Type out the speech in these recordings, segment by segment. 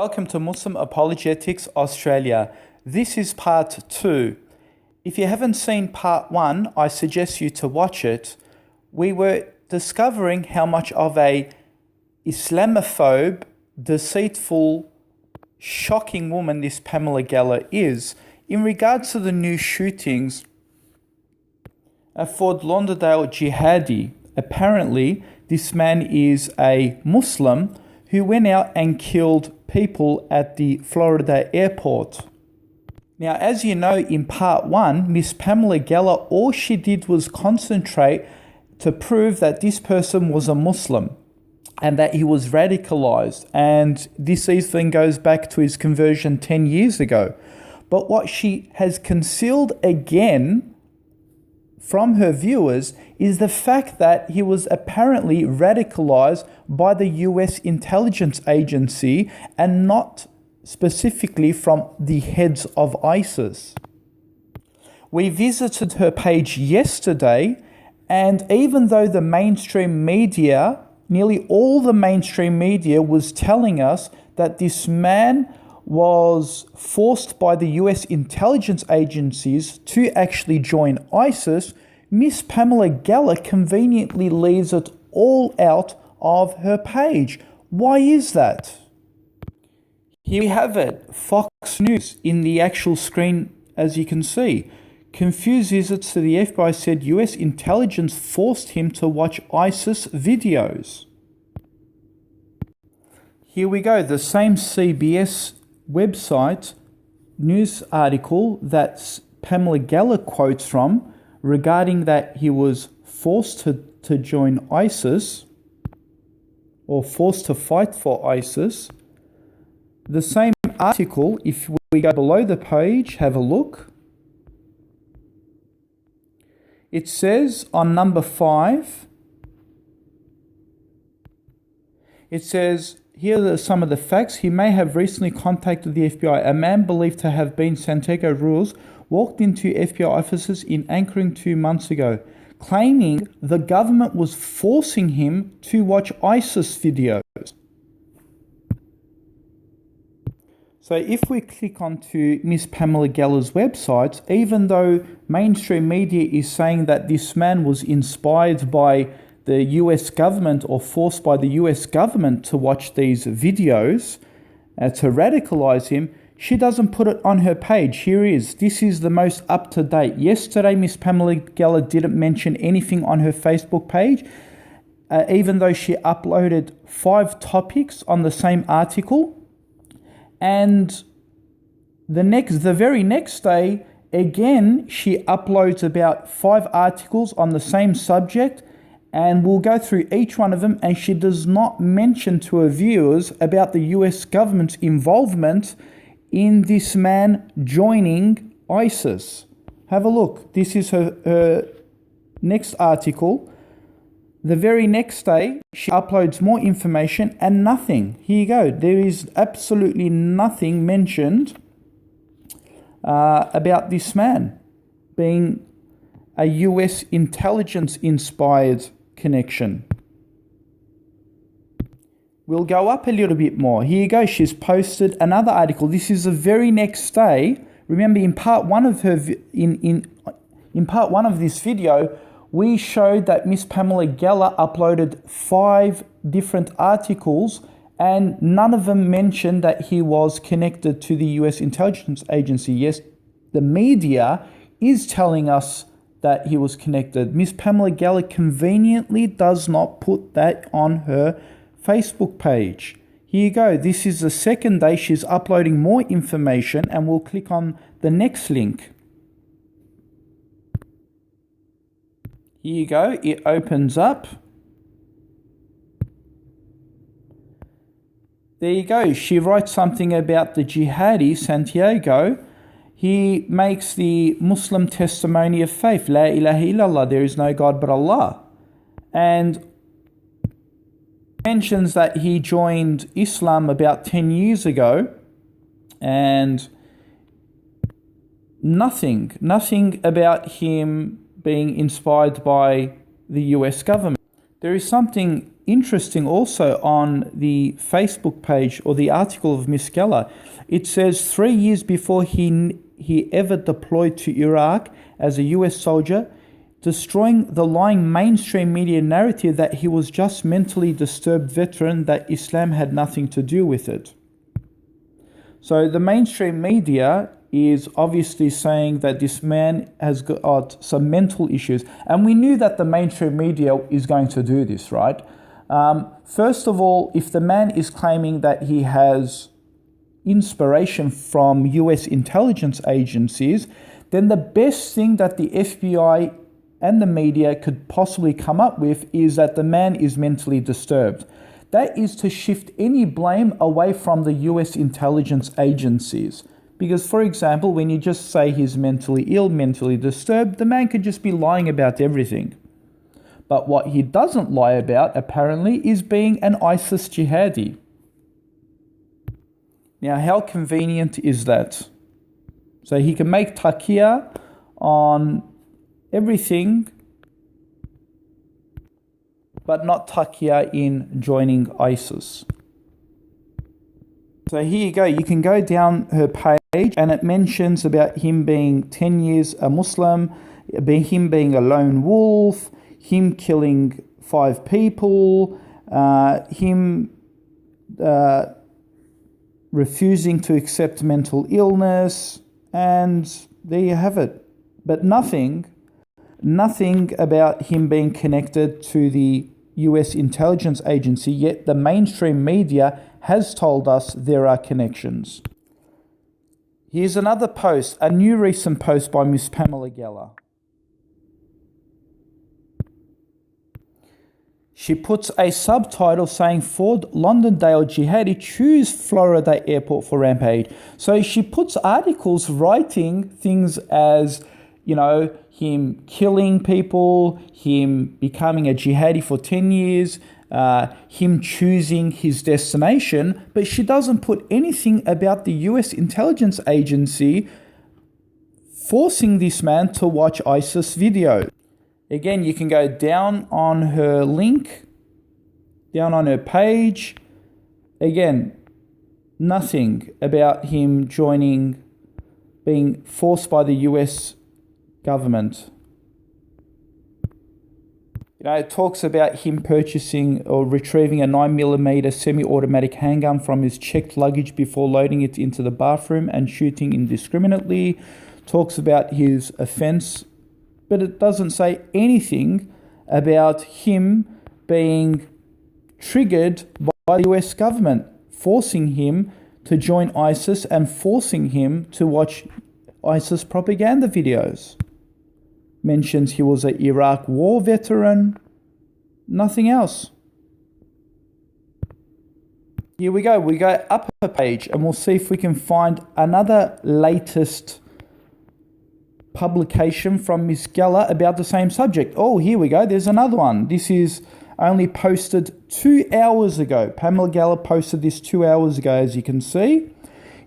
Welcome to Muslim Apologetics Australia. This is part 2. If you haven't seen part 1, I suggest you to watch it. We were discovering how much of a Islamaphobe, deceitful, shocking woman this Pamela Geller is in regards to the new shootings at Fort Lauderdale jihadi. Apparently, this man is a Muslim who went out and killed people at the Florida airport. Now, as you know, in part 1, Miss Pamela Geller, all she did was concentrate to prove that this person was a Muslim and that he was radicalized. And this even goes back to his conversion 10 years ago. But what she has concealed again from her viewers is the fact that he was apparently radicalized by the US intelligence agency and not specifically from the heads of ISIS. We visited her page yesterday, and even though the mainstream media, nearly all the mainstream media was telling us that this man was forced by the US intelligence agencies to actually join ISIS, Miss Pamela Geller conveniently leaves it all out of her page. Why is that? Here we have it. Fox News in the actual screen, as you can see. Confused visits to the FBI said US intelligence forced him to watch ISIS videos. Here we go. The same CBS website news article that Pamela Geller quotes from regarding that he was forced to join ISIS or forced to fight for ISIS. The same article, if we go below the page, have a look. It says on number 5, it says, here are some of the facts. He may have recently contacted the FBI. A man believed to have been Santiago Ruiz walked into FBI offices in Anchoring 2 months ago, claiming the government was forcing him to watch ISIS videos. So if we click onto Miss Pamela Geller's website, even though mainstream media is saying that this man was inspired by the US government or forced by the US government to watch these videos to radicalize him, she doesn't put it on her page. Here is. This is the most up-to-date. Yesterday, Miss Pamela Geller didn't mention anything on her Facebook page, even though she uploaded 5 topics on the same article. And the very next day, again, she uploads about 5 articles on the same subject, and we'll go through each one of them, and she does not mention to her viewers about the US government's involvement in this man joining ISIS. Have a look. This is her next article. The very next day, she uploads more information and nothing. Here you go. There is absolutely nothing mentioned about this man being a US intelligence-inspired connection. We'll go up a little bit more. Here you go. She's posted another article. This is the very next day. Remember, in part 1 of her in part 1 of this video, we showed that Miss Pamela Geller uploaded 5 different articles, and none of them mentioned that he was connected to the US intelligence agency. Yes, the media is telling us that he was connected. Miss Pamela Geller conveniently does not put that on her Facebook page. Here you go. This is the second day she's uploading more information, and we'll click on the next link. Here you go. It opens up. There you go. She writes something about the jihadi, Santiago. He makes the Muslim testimony of faith. La ilaha illallah. There is no God but Allah. And mentions that he joined Islam about 10 years ago. And nothing about him being inspired by the US government. There is something interesting also on the Facebook page or the article of Miss Geller. It says 3 years before he ever deployed to Iraq as a US soldier, destroying the lying mainstream media narrative that he was just mentally disturbed veteran, that Islam had nothing to do with it. So the mainstream media is obviously saying that this man has got some mental issues. And we knew that the mainstream media is going to do this, right? First of all, if the man is claiming that he has inspiration from US intelligence agencies, then the best thing that the FBI and the media could possibly come up with is that the man is mentally disturbed. That is to shift any blame away from the US intelligence agencies. Because, for example, when you just say he's mentally ill, mentally disturbed, the man could just be lying about everything. But what he doesn't lie about, apparently, is being an ISIS jihadi. Now, how convenient is that? So he can make taqiyya on everything, but not taqiyya in joining ISIS. So here you go. You can go down her page and it mentions about him being 10 years a Muslim, him being a lone wolf, him killing 5 people, him refusing to accept mental illness, and there you have it. But nothing about him being connected to the US intelligence agency, yet the mainstream media has told us there are connections. Here's another post, a new recent post by Miss Pamela Geller. She puts a subtitle saying Fort Lauderdale jihadi choose Florida airport for rampage. So she puts articles writing things as, you know, him killing people, him becoming a jihadi for 10 years, him choosing his destination, but she doesn't put anything about the US intelligence agency forcing this man to watch ISIS video. Again, you can go down on her link, down on her page. Again, nothing about him being forced by the US government. You know, it talks about him purchasing or retrieving a 9mm semi-automatic handgun from his checked luggage before loading it into the bathroom and shooting indiscriminately. Talks about his offence, but it doesn't say anything about him being triggered by the US government, forcing him to join ISIS and forcing him to watch ISIS propaganda videos. Mentions he was an Iraq war veteran, nothing else. Here we go up a page and we'll see if we can find another latest publication from Miss Geller about the same subject. Oh, here we go, there's another one. This is only posted 2 hours ago. Pamela Geller posted this 2 hours ago, as you can see.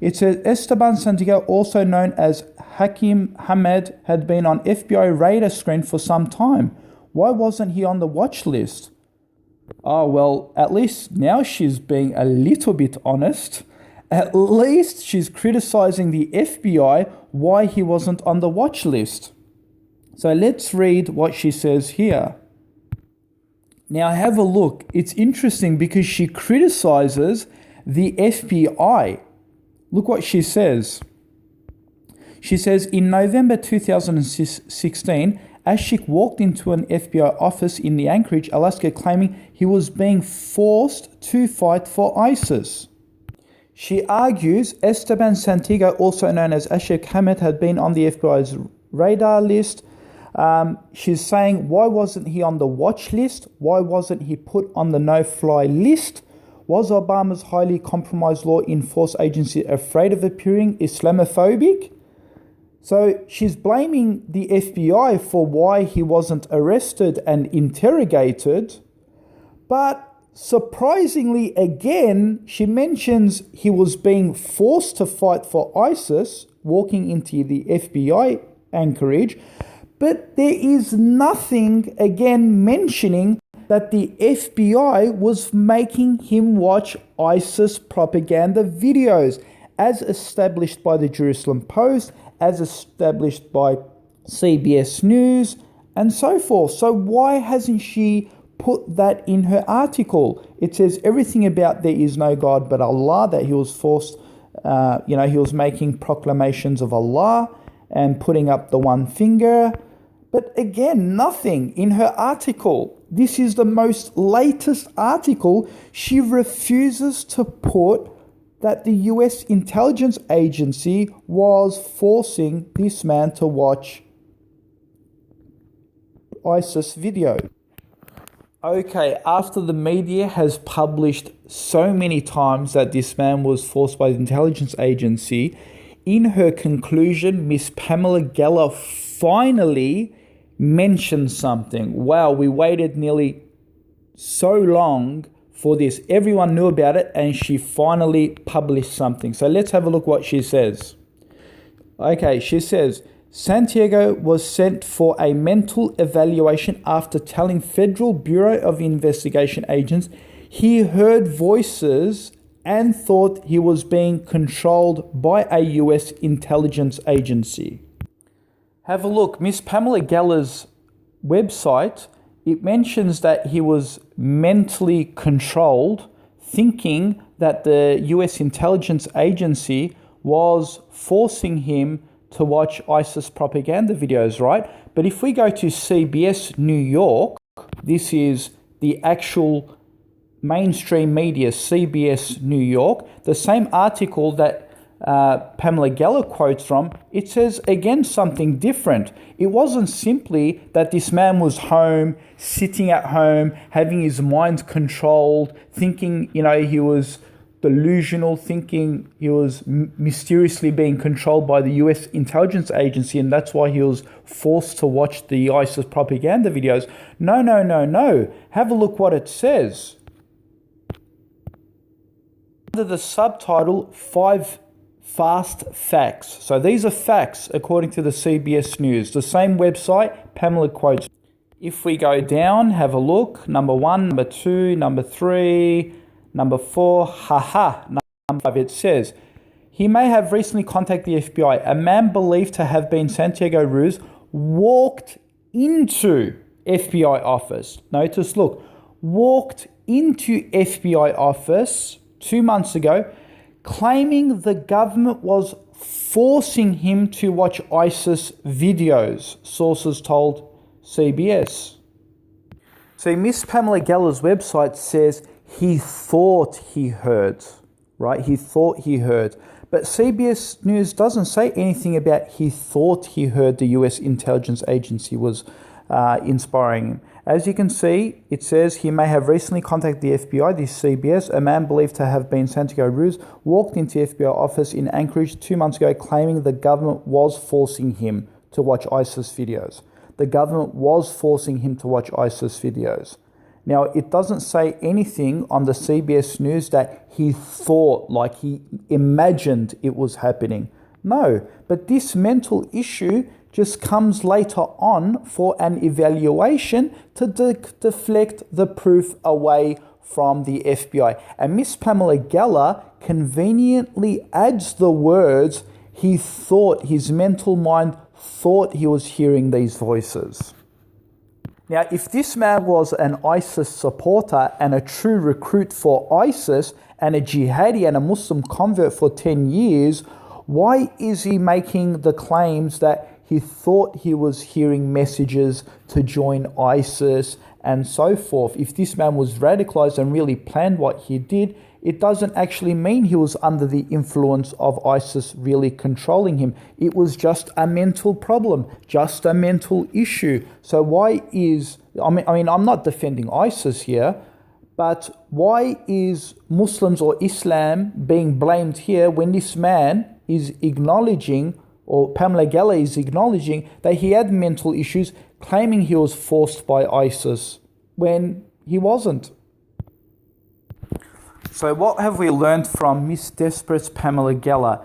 It says Esteban Santiago, also known as Hakim Hamed, had been on FBI radar screen for some time. Why wasn't he on the watch list? Oh, well, at least now she's being a little bit honest. At least she's criticizing the FBI why he wasn't on the watch list. So let's read what she says here. Now have a look. It's interesting because she criticizes the FBI. Look what she says. She says, in November 2016, Ashik walked into an FBI office in the Anchorage, Alaska, claiming he was being forced to fight for ISIS. She argues Esteban Santiago, also known as Ashik Hamed, had been on the FBI's radar list. She's saying, why wasn't he on the watch list? Why wasn't he put on the no-fly list? Was Obama's highly compromised law enforcement agency afraid of appearing Islamophobic? So she's blaming the FBI for why he wasn't arrested and interrogated. But surprisingly, again, she mentions he was being forced to fight for ISIS, walking into the FBI Anchorage. But there is nothing, again, mentioning that the FBI was making him watch ISIS propaganda videos, as established by the Jerusalem Post, as established by CBS News, and so forth. So why hasn't she put that in her article? It says everything about there is no God but Allah, that he was forced, he was making proclamations of Allah and putting up the one finger. But again, nothing in her article. This is the most latest article. She refuses to put that the US intelligence agency was forcing this man to watch ISIS video. Okay, after the media has published so many times that this man was forced by the intelligence agency, in her conclusion, Miss Pamela Geller finally mentioned something. Wow, we waited nearly so long for this. Everyone knew about it, and she finally published something. So let's have a look what she says. Okay, she says, Santiago was sent for a mental evaluation after telling Federal Bureau of Investigation agents he heard voices and thought he was being controlled by a US intelligence agency. Have a look. Miss Pamela Geller's website, it mentions that he was mentally controlled, thinking that the US intelligence agency was forcing him to watch ISIS propaganda videos, right? But if we go to CBS New York, this is the actual mainstream media, CBS New York, the same article that Pamela Geller quotes from, it says again something different. It wasn't simply that this man was home, sitting at home, having his mind controlled, thinking, he was delusional, thinking he was mysteriously being controlled by the US intelligence agency, and that's why he was forced to watch the ISIS propaganda videos. No. Have a look what it says. Under the subtitle, 5 Fast Facts. So these are facts according to the CBS News, the same website Pamela quotes. If we go down, have a look. Number 1, number 2, number 3, number 4, number 5, it says, he may have recently contacted the FBI. A man believed to have been Santiago Ruz walked into FBI office. Notice, look, walked into FBI office 2 months ago, claiming the government was forcing him to watch ISIS videos, sources told CBS. So Miss Pamela Geller's website says he thought he heard, right? He thought he heard. But CBS News doesn't say anything about he thought he heard the US intelligence agency was inspiring him. As you can see, it says he may have recently contacted the FBI, this CBS. A man believed to have been Santiago Ruz walked into FBI office in Anchorage 2 months ago, claiming the government was forcing him to watch ISIS videos. The government was forcing him to watch ISIS videos. Now, it doesn't say anything on the CBS News that he thought, like he imagined it was happening. No, but this mental issue just comes later on for an evaluation to deflect the proof away from the FBI. And Miss Pamela Geller conveniently adds the words, he thought, his mental mind thought he was hearing these voices. Now, if this man was an ISIS supporter and a true recruit for ISIS and a jihadi and a Muslim convert for 10 years, why is he making the claims that he thought he was hearing messages to join ISIS and so forth? If this man was radicalized and really planned what he did, it doesn't actually mean he was under the influence of ISIS really controlling him. It was just a mental problem, just a mental issue. So why is, I mean, I'm not defending ISIS here, but why is Muslims or Islam being blamed here when this man is acknowledging, or Pamela Geller is acknowledging, that he had mental issues, claiming he was forced by ISIS when he wasn't? So what have we learned from Miss Desperate Pamela Geller?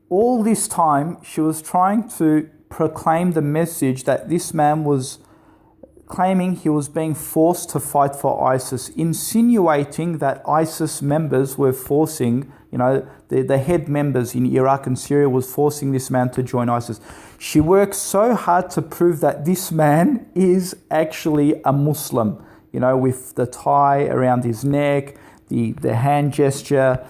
All this time, she was trying to proclaim the message that this man was claiming he was being forced to fight for ISIS, insinuating that ISIS members were forcing, the head members in Iraq and Syria was forcing this man to join ISIS. She worked so hard to prove that this man is actually a Muslim, with the tie around his neck, the hand gesture,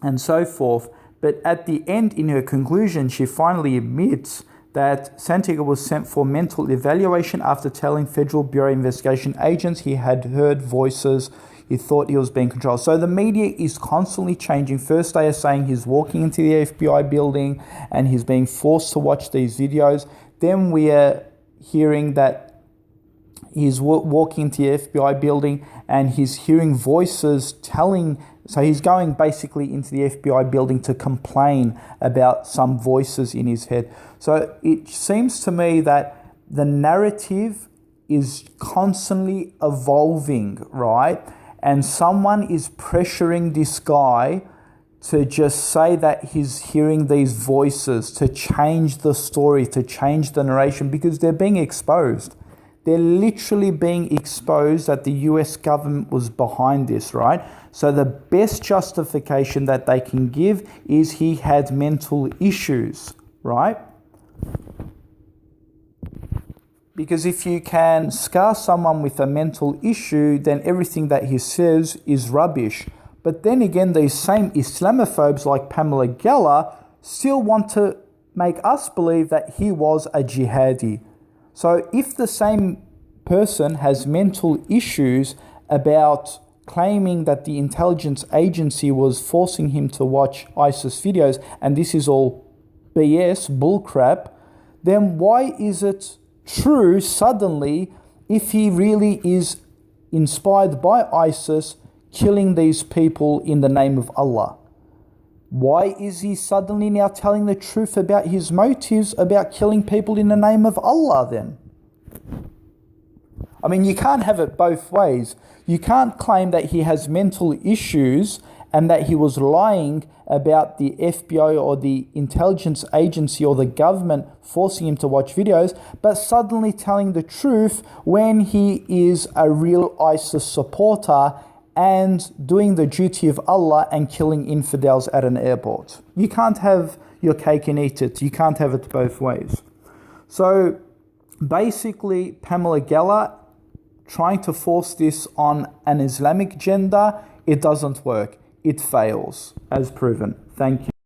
and so forth. But at the end, in her conclusion, she finally admits that Santiago was sent for mental evaluation after telling Federal Bureau Investigation agents he had heard voices. He thought he was being controlled. So the media is constantly changing. First they are saying he's walking into the FBI building and he's being forced to watch these videos. Then we are hearing that he's walking into the FBI building and he's hearing voices so he's going basically into the FBI building to complain about some voices in his head. So it seems to me that the narrative is constantly evolving, right? And someone is pressuring this guy to just say that he's hearing these voices, to change the story, to change the narration, because they're being exposed. They're literally being exposed that the US government was behind this, right? So the best justification that they can give is he had mental issues, right? Because if you can scar someone with a mental issue, then everything that he says is rubbish. But then again, these same Islamophobes like Pamela Geller still want to make us believe that he was a jihadi. So if the same person has mental issues about claiming that the intelligence agency was forcing him to watch ISIS videos, and this is all BS, bullcrap, then why is it true suddenly if he really is inspired by ISIS killing these people in the name of Allah? Why is he suddenly now telling the truth about his motives about killing people in the name of Allah then? I mean, you can't have it both ways. You can't claim that he has mental issues and that he was lying about the FBI or the intelligence agency or the government forcing him to watch videos, but suddenly telling the truth when he is a real ISIS supporter and doing the duty of Allah and killing infidels at an airport. You can't have your cake and eat it. You can't have it both ways. So basically, Pamela Geller trying to force this on an Islamic agenda, it doesn't work. It fails, as proven. Thank you.